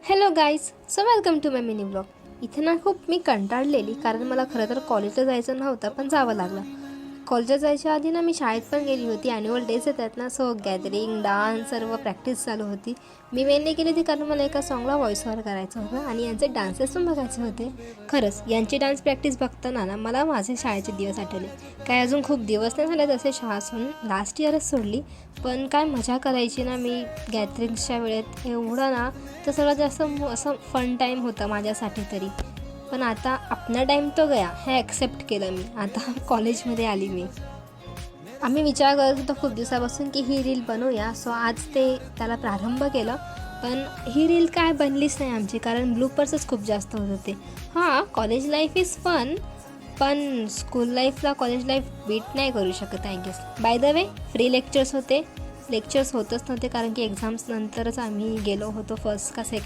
Hello guys, so welcome to my mini blog. इथे ना खूप मी कंटाळलेली, कारण मला खरं तर कॉलेजला जायचं नव्हतं, पण जावं लागलं. कॉलेजला जायच्या आधी ना मी शाळेत पण गेली होती. ॲन्युअल डेज येतात ना, सो गॅदरिंग, डान्स, सर्व प्रॅक्टिस चालू होती. मी मेनली केली होती कारण मला एका सॉन्गला व्हॉइस ओव्हर करायचं होतं आणि यांचे डान्सेस पण बघायचे होते. खरंच यांची डान्स प्रॅक्टिस बघताना ना मला माझे शाळेचे दिवस आठवले. काय अजून खूप दिवस नाही झाले तसे शाळा सोडून, लास्ट इयरच सोडली. पण काय मजा करायची ना मी गॅदरिंग्सच्या वेळेत, एवढं ना तर सर्वात जास्त असं फन टाईम होता माझ्यासाठी तरी. पण आता अपना टाईम तो गया हे ॲक्सेप्ट केलं मी. आता कॉलेजमध्ये आली मी. आम्ही विचार करत होतो खूप दिवसापासून की ही रील बनवूया, सो आज त्याला प्रारंभ केलं. पण ही रील काय बनलीच नाही आमची, कारण ब्लूपर्सच खूप जास्त होत होते. हां, कॉलेज लाईफ इज फन, पण स्कूल लाईफला कॉलेज लाईफ बीट नाही करू शकत I guess. By the way, free lectures होते. लेक्चर्स होतच नव्हते कारण की एक्झाम्स नंतरच आम्ही गेलो होतो फर्स्ट का